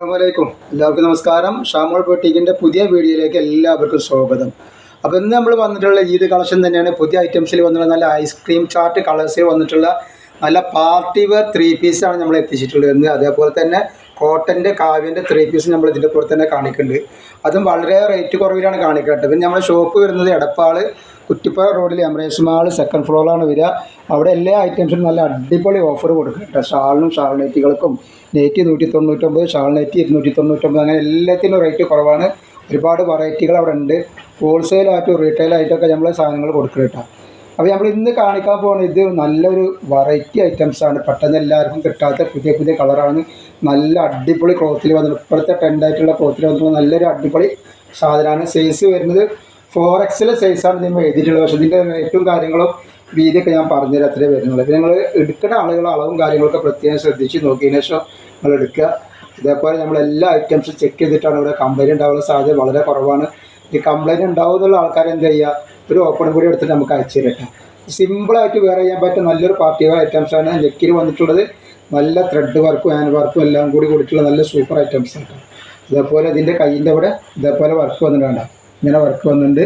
അസ്സലാമലൈക്കും. എല്ലാവർക്കും നമസ്കാരം. ഷാമോൾ ബൊട്ടീക്കിൻ്റെ പുതിയ വീഡിയോയിലേക്ക് എല്ലാവർക്കും സ്വാഗതം. അപ്പോൾ ഇന്ന് നമ്മൾ വന്നിട്ടുള്ള ഈദ് കളക്ഷൻ തന്നെയാണ്. പുതിയ ഐറ്റംസിൽ വന്നിട്ടുള്ള നല്ല ഐസ്ക്രീം ചാർട്ട് കളേഴ്സിൽ വന്നിട്ടുള്ള നല്ല പാർട്ടി വെയർ 3 പീസാണ് നമ്മൾ എത്തിച്ചിട്ടുള്ളത്. അതേപോലെ തന്നെ കോട്ടൻ്റെ കാവ്യൻ്റെ 3 പീസ് നമ്മൾ ഇതിൻ്റെ പുറത്ത് തന്നെ കാണിക്കുന്നുണ്ട്. അതും വളരെ റേറ്റ് കുറവിലാണ് കാണിക്കേണ്ടത്. പിന്നെ നമ്മുടെ ഷോപ്പ് വരുന്നത് എടപ്പാൾ കുറ്റിപ്പാറ റോഡിൽ എമറേറ്റ്സ് മാൾ 2nd ഫ്ലോറിലാണ് വരിക. അവിടെ എല്ലാ ഐറ്റംസിനും നല്ല അടിപൊളി ഓഫർ കൊടുക്കുന്നുണ്ട്. ഷാളിനും ഷാൾ നൈറ്റികൾക്കും നെറ്റ് 199, ഷാൾ നെറ്റ് 299, അങ്ങനെ എല്ലാത്തിനും റേറ്റ് കുറവാണ്. ഒരുപാട് വെറൈറ്റികൾ അവിടെ ഉണ്ട്. ഹോൾസെയിലായിട്ടും റീറ്റെയിലായിട്ടൊക്കെ നമ്മൾ സാധനങ്ങൾ കൊടുക്കുന്നുണ്ട്. അപ്പോൾ നമ്മൾ ഇന്ന് കാണിക്കാൻ പോകുന്നത് ഇത് നല്ലൊരു വെറൈറ്റി ഐറ്റംസാണ്. പെട്ടെന്ന് എല്ലാവർക്കും കിട്ടാത്ത പുതിയ പുതിയ കളറാണ്. നല്ല അടിപൊളി ക്ലോത്തിൽ വന്നിട്ട് ഇപ്പോഴത്തെ ട്രെൻഡായിട്ടുള്ള ക്ലോത്തിൽ വന്നിട്ട് നല്ലൊരു അടിപൊളി സാധനമാണ്. സൈസ് വരുന്നത് 4XL സൈസാണ് ഇതിന് എഴുതിയിട്ടുള്ളത്. പക്ഷേ ഇതിൻ്റെ റേറ്റും കാര്യങ്ങളും വീതിയൊക്കെ ഞാൻ പറഞ്ഞുതരാം അത്രേ വരുന്നുള്ളൂ. അപ്പോൾ നിങ്ങൾ എടുക്കുന്ന ആളുകൾ അളവും കാര്യങ്ങളൊക്കെ പ്രത്യേകം ശ്രദ്ധിച്ച് നോക്കിയതിന് ശേഷം നിങ്ങൾ എടുക്കുക. ഇതേപോലെ നമ്മളെല്ലാ ഐറ്റംസും ചെക്ക് ചെയ്തിട്ടാണ് ഇവിടെ കംപ്ലൈൻറ്റ് ഉണ്ടാകാനുള്ള സാധ്യത വളരെ കുറവാണ്. ഈ കംപ്ലൈൻറ്റ് ഉണ്ടാവുന്നുള്ള ആൾക്കാർ എന്ത് ചെയ്യുക, ഒരു ഓപ്പൺ കൂടി എടുത്തിട്ട് നമുക്ക് അയച്ചു തരട്ടെ. സിമ്പിളായിട്ട് വെയർ ചെയ്യാൻ പറ്റിയ നല്ലൊരു പാർട്ടി വെയർ ഐറ്റംസാണ്. നെക്കിൽ വന്നിട്ടുള്ളത് നല്ല ത്രെഡ് വർക്കും ഹാൻഡ് വർക്കും എല്ലാം കൂടി കൊടുത്തിട്ടുള്ള നല്ല സൂപ്പർ ഐറ്റംസാണ്. ഇതേപോലെ ഇതിൻ്റെ കയ്യിൻ്റെ അവിടെ ഇതേപോലെ വർക്ക് വന്നിട്ടുണ്ട്. ഇങ്ങനെ വർക്ക് വന്നിട്ടുണ്ട്.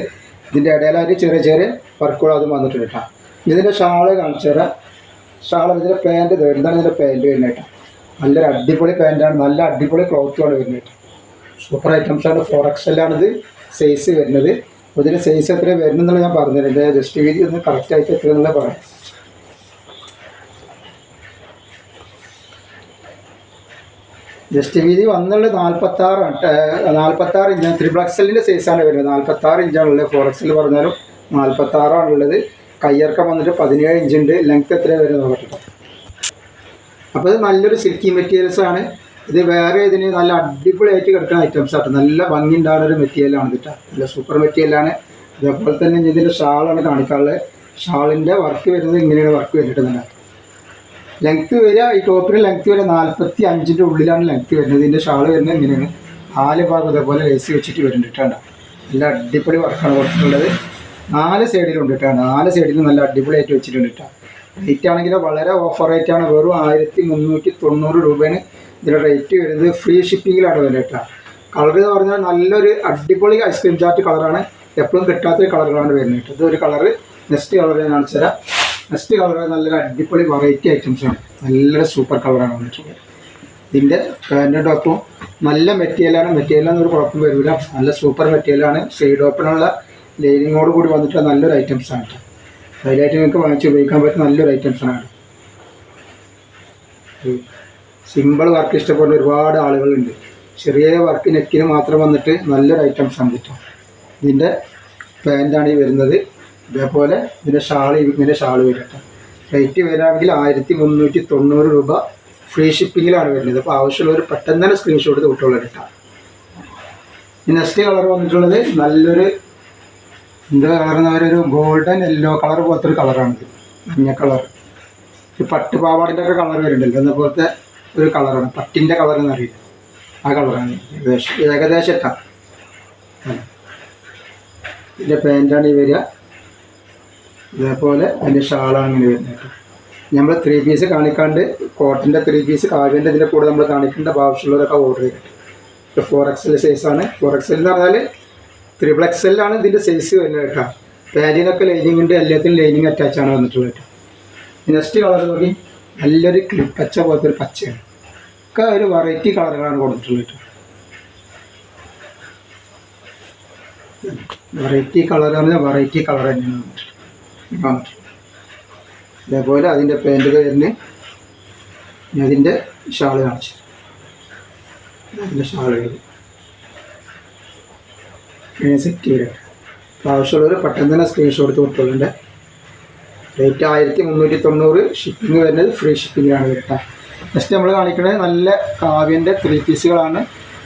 ഇതിൻ്റെ ഇടയിലായിട്ട് ചെറിയ ചെറിയ വർക്കുകൾ അതും വന്നിട്ടുണ്ട് കേട്ടോ. ഇതിൻ്റെ ഷാള് കാണിച്ചു തരാം. ഷാൾ ഇതിൻ്റെ പാൻറ്റ് എന്താണ് ഇതിൻ്റെ പാൻറ്റ് വരുന്നത് കേട്ടോ. നല്ലൊരു അടിപൊളി പാൻറ്റാണ്. നല്ല അടിപൊളി ക്ലോത്തുമാണ് വരുന്നത് കേട്ടോ. സൂപ്പർ ഐറ്റംസാണ്. 4XL ആണിത് സൈസ് വരുന്നത്. അപ്പോൾ ഇതിൻ്റെ സൈസ് എത്ര വരുന്നതെന്നുള്ള ഞാൻ പറഞ്ഞുതരാം. ഇതിൻ്റെ ജസ്റ്റ് വീതി ഒന്ന് കറക്റ്റായിട്ട് എത്ര എന്നുള്ള പറയാം. ജസ്റ്റ് വീതി വന്നുള്ളത് 46 ഇഞ്ചാണ്. 3XL സൈസാണ് വരുന്നത്. 46 ഇഞ്ചാണുള്ളത്. 4XL പറഞ്ഞാലും 46ആണുള്ളത്. കയ്യിറക്കം വന്നിട്ട് 17 ഇഞ്ചുണ്ട്. ലെങ്ത്ത് എത്രയാണ് വരുന്നത് നോക്കട്ടെ. അപ്പോൾ ഇത് നല്ലൊരു സിൽക്കി മെറ്റീരിയൽസാണ്. ഇത് വേറെ ഇതിന് നല്ല അടിപൊളിയായിട്ട് കിടക്കുന്ന ഐറ്റംസാണ്. നല്ല ഭംഗി ഉണ്ടാകുന്ന ഒരു മെറ്റീരിയലാണ് ഇതിട്ട്. നല്ല സൂപ്പർ മെറ്റീരിയലാണ്. അതേപോലെ തന്നെ ഇതിൻ്റെ ഷാളാണ് കാണിക്കാനുള്ളത്. ഷാളിൻ്റെ വർക്ക് വരുന്നത് ഇങ്ങനെയാണ് വർക്ക് വരുന്നുണ്ട്. ലെങ്ത്ത് വരിക ഈ ടോപ്പിന് ലെങ്ത്ത് വരിക 45ൻ്റെ ഉള്ളിലാണ് ലെങ്ത്ത് വരുന്നത്. ഇതിൻ്റെ ഷാൾ വരുന്നത് ഇങ്ങനെയാണ്. 4 ഭാഗം ഇതേപോലെ ലേസ് വെച്ചിട്ട് വരുന്നുണ്ടാണ്. നല്ല അടിപൊളി വർക്കാണ് കൊടുത്തിട്ടുള്ളത്. 4 സൈഡിലുണ്ട് കേട്ടോ. 4 സൈഡിലും നല്ല അടിപൊളിയായിട്ട് വെച്ചിട്ടുണ്ട് കേട്ടോ. റേറ്റ് ആണെങ്കിൽ വളരെ ഓഫർ റേറ്റാണ്. വെറും 1390 രൂപയാണ് ഇതിൻ്റെ റേറ്റ് വരുന്നത്. ഫ്രീ ഷിപ്പിങ്ങിലാണ് വരുന്നത് കേട്ടോ. കളർ എന്ന് പറഞ്ഞാൽ നല്ലൊരു അടിപൊളി ഐസ്ക്രീം ചാർട്ട് കളറാണ്. എപ്പോഴും കിട്ടാത്തൊരു കളറുകളാണ് വരുന്നത് കേട്ടോ. ഇതൊരു കളറ്. നെക്സ്റ്റ് കളർ ഞാൻ കാണിച്ചു തരാം. നെക്സ്റ്റ് കളർ നല്ലൊരു അടിപൊളി വെറൈറ്റി ഐറ്റംസാണ്. നല്ലൊരു സൂപ്പർ കളറാണ് വന്നിട്ടുള്ളത്. ഇതിൻ്റെ പാൻറ്റും ടോപ്പും നല്ല മെറ്റീരിയലാണ്. മെറ്റീരിയലൊന്നും ഒരു കുഴപ്പം വരില്ല. നല്ല സൂപ്പർ മെറ്റീരിയലാണ്. സൈഡ് ഓപ്പണുള്ള ലൈനിങ്ങോട് കൂടി വന്നിട്ട് നല്ലൊരു ഐറ്റംസാണ് കേട്ടോ. അതിലായിട്ട് നിങ്ങൾക്ക് വാങ്ങിച്ച് ഉപയോഗിക്കാൻ പറ്റുന്ന നല്ലൊരു ഐറ്റംസാണ്. സിമ്പിൾ വർക്ക് ഇഷ്ടപ്പെടുന്ന ഒരുപാട് ആളുകളുണ്ട്. ചെറിയ വർക്ക് നെക്കിന് മാത്രം വന്നിട്ട് നല്ലൊരു ഐറ്റംസാണ് കേട്ടോ. ഇതിൻ്റെ പാൻറ്റാണ് ഈ വരുന്നത്. ഇതേപോലെ ഇതിൻ്റെ ഇങ്ങനെ ഷാൾ വരും കേട്ടോ. റേറ്റ് വരാമെങ്കിൽ 1390 രൂപ ഫ്രീ ഷിപ്പിങ്ങിലാണ് വരുന്നത്. അപ്പോൾ ആവശ്യമുള്ളവർ പെട്ടെന്ന് തന്നെ സ്ക്രീൻഷോട്ട് തൊട്ടുള്ളത് കേട്ടോ. ഈ നെക്സ്റ്റ് കളർ വന്നിട്ടുള്ളത് നല്ലൊരു എന്താ കളറെന്ന് ഒരു ഗോൾഡൻ യെല്ലോ കളർ പോലത്തെ ഒരു കളറാണിത്. മഞ്ഞ കളർ. ഈ പട്ടുപാവാടിൻ്റെ ഒക്കെ കളർ വരുന്നുണ്ടല്ലോ അതുപോലത്തെ ഒരു കളറാണ്. പട്ടിൻ്റെ കളർ എന്നറിയില്ല, ആ കളറാണ്. ഏകദേശം ഇട്ടാ ഇതിൻ്റെ പാൻറ്റാണ് ഈ വരിക. ഇതേപോലെ അതിൻ്റെ ഷാളാണ് ഇങ്ങനെ വരുന്നത്. നമ്മൾ 3 പീസ് കാണിക്കാണ്ട് കോട്ടൻ്റെ 3 പീസ് കാവ്യൻ്റെ ഇതിൻ്റെ കൂടെ നമ്മൾ കാണിക്കേണ്ട ആവശ്യമുള്ളവരൊക്കെ ഓർഡർ ചെയ്തിട്ട്. 4XL സൈസാണ്. 4XL എന്ന് പറഞ്ഞാൽ 3XL ആണ് ഇതിൻ്റെ സൈസ് വരുന്നത് കേട്ടോ. പാൻറ്റിനൊക്കെ ലൈനിങ് ഉണ്ട്. എല്ലാത്തിനും ലൈനിങ് അറ്റാച്ചാണ് വന്നിട്ടുള്ളത് കേട്ടോ. നെക്സ്റ്റ് കളർ നോക്കി നല്ലൊരു പച്ച പോലത്തെ ഒരു പച്ചയാണ്. ഒക്കെ ഒരു വെറൈറ്റി കളറുകളാണ് കൊടുത്തിട്ടുള്ളത് കേട്ടോ. വെറൈറ്റി കളർ പറഞ്ഞാൽ വെറൈറ്റി കളർ തന്നെയാണ് വന്നിട്ടുള്ളത്. ഇതേപോലെ അതിൻ്റെ പാൻറ്റ് വരുന്ന അതിൻ്റെ ഷാള് കാണിച്ചു. അതിൻ്റെ ഷാള് വരും സെറ്റ് ചെയ്തിട്ട്. ആവശ്യമുള്ളവർ പെട്ടെന്ന് തന്നെ സ്ക്രീൻഷോട്ട് കൊടുത്തിട്ടുണ്ട്. റേറ്റ് 1390. ഷിപ്പിംഗ് വരുന്നത് ഫ്രീ ഷിപ്പിങ്ങിലാണ് കേട്ടോ. നെക്സ്റ്റ് നമ്മൾ കാണിക്കുന്നത് നല്ല കാവ്യൻ്റെ 3 പീസുകളാണ്.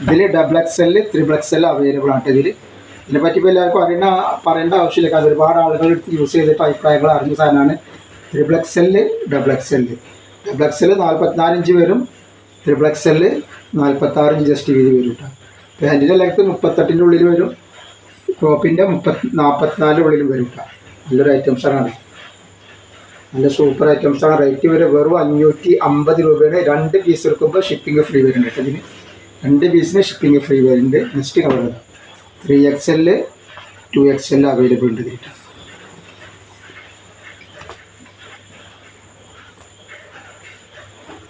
ഇതിൽ XXL 3XL അവൈലബിൾ ആണ്. ഇതിനെപ്പറ്റി ഇപ്പോൾ എല്ലാവർക്കും പറയേണ്ട ആവശ്യമില്ല. കാരണം ഒരുപാട് ആളുകൾ യൂസ് ചെയ്തിട്ട് അഭിപ്രായങ്ങൾ അറിഞ്ഞ സാധനമാണ്. 3XL XXL 44 ഇഞ്ച് വരും. 3XL 46 ഇഞ്ച് ജസ്റ്റ് വീതി വരും കേട്ടോ. പാൻറ്റിൻ്റെ ലെങ്ത്ത് 38ൻ്റെ ഉള്ളിൽ വരും. ടോപ്പിൻ്റെ 44 ഉള്ളിലും വരും കേട്ടോ. നല്ലൊരു ഐറ്റംസാണ്. നല്ല സൂപ്പർ ഐറ്റംസാണ്. റേറ്റ് വരെ വെറും 550 രൂപയാണ്. 2 പീസ് എടുക്കുമ്പോൾ ഷിപ്പിംഗ് ഫ്രീ വരുന്നുണ്ട്. ഇതിന് 2 പീസിന് ഷിപ്പിംഗ് ഫ്രീ വരുന്നുണ്ട്. Next colour 3XL 2XL available ഉണ്ട് ഇതിൽ.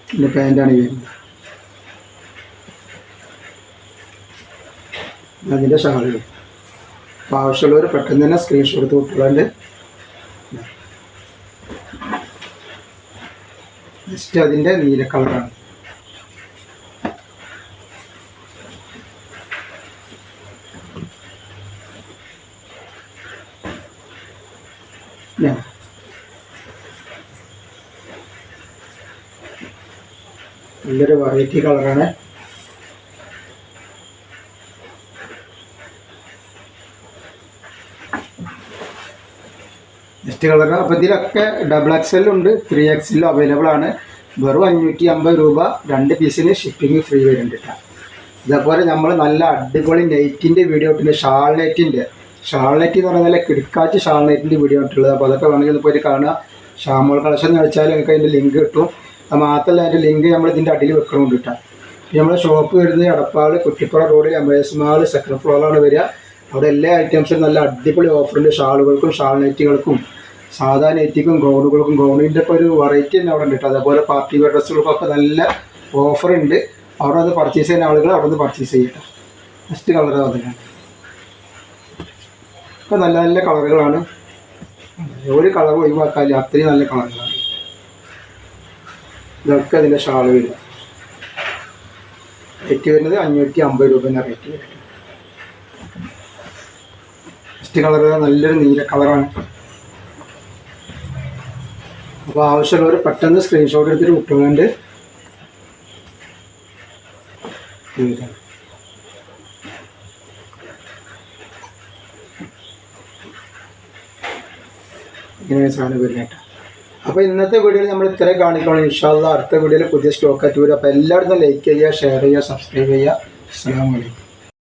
പിന്നെ പാൻറ്റാണ് വരുന്നത്. അതിൻ്റെ ഷാളുകൾ. അപ്പോൾ ആവശ്യമുള്ളവർ പെട്ടെന്ന് തന്നെ സ്ക്രീൻഷോട്ട് എടുത്ത് വിട്ടുകൊണ്ട് നെക്സ്റ്റ് അതിൻ്റെ നീല കളറാണ്. നല്ലൊരു വെറൈറ്റി കളറാണ്. Next colour. അപ്പോൾ ഇതിലൊക്കെ XXL ഉണ്ട്, 3XL അവൈലബിൾ ആണ്. വെറും 550 രൂപ. 2 പീസിന് ഷിപ്പിംഗ് ഫ്രീ വരുന്നുണ്ട് കേട്ടോ. ഇതേപോലെ നമ്മൾ നല്ല അടിപൊളി നെറ്റിൻ്റെ വീഡിയോ ഇട്ടുണ്ട്. ഷാൾ നെറ്റ് എന്ന് പറഞ്ഞാൽ നല്ല കിടക്കാച്ച് ഷാൾ നെറ്റിൻ്റെ വീഡിയോ ഇട്ടുള്ളത്. അപ്പോൾ അതൊക്കെ വേണമെങ്കിൽ ഒന്ന് പോയിട്ട് കാണുക. ഷാമോൾ കളക്ഷൻ എന്ന് വെച്ചാൽ നിങ്ങൾക്ക് അതിൻ്റെ ലിങ്ക് കിട്ടും. അത് മാത്രമല്ല അതിൻ്റെ ലിങ്ക് നമ്മൾ ഇതിൻ്റെ അടിയിൽ വെക്കണമെന്ന് കിട്ടാം. നമ്മുടെ ഷോപ്പ് വരുന്നത് എടപ്പാൾ കുറ്റിപ്പുറ റോഡിൽ എംബേസ് മാൾ സെക്കൻഡ് ഫ്ലോറിലാണ് വരിക. അവിടെ എല്ലാ ഐറ്റംസും നല്ല അടിപൊളി ഓഫറുണ്ട്. ഷാളുകൾക്കും ഷാൾ നെറ്റുകൾക്കും സാധാ നെറ്റിക്കും ഗൗണുകൾക്കും. ഗൗണിൻ്റെ ഇപ്പോൾ ഒരു വെറൈറ്റി തന്നെ അവിടെ ഉണ്ട് കേട്ടോ. അതേപോലെ പാർട്ടി വെയർ ഡ്രസ്സുകൾക്കൊക്കെ നല്ല ഓഫറുണ്ട്. അവിടെ അത് പർച്ചേസ് ചെയ്യുന്ന ആളുകൾ അവിടെ നിന്ന് പർച്ചേസ് ചെയ്യട്ടെ. നെക്സ്റ്റ് കളർ അതിനാണ്. ഇപ്പോൾ നല്ല നല്ല കളറുകളാണ്. ഒരു കളർ ഒഴിവാക്കാനില്ല, അത്രയും നല്ല കളറുകളാണ്. ഇതൊക്കെ അതിൻ്റെ ഷാൾ വരും. റേറ്റ് വരുന്നത് 550 രൂപ എന്ന റേറ്റ് വരും. നെക്സ്റ്റ് കളർ നല്ലൊരു നീല കളറാണ്. അപ്പോൾ ആവശ്യമുള്ളവർ പെട്ടെന്ന് സ്ക്രീൻഷോട്ട് എടുത്തിട്ട് വിട്ടുകൊണ്ട് ഇങ്ങനെ സാധനം വരുന്നേട്ടാ. അപ്പോൾ ഇന്നത്തെ വീഡിയോയിൽ നമ്മൾ ഇത്രയും കാണിക്കണം. ഇൻഷാ അല്ലാഹ് അടുത്ത വീഡിയോയിൽ പുതിയ സ്റ്റോക്ക് ആയിട്ട് വരും. അപ്പോൾ എല്ലാവരും ലൈക്ക് ചെയ്യുക, ഷെയർ ചെയ്യുക, സബ്സ്ക്രൈബ് ചെയ്യുക. അസ്സലാമു അലൈക്കും.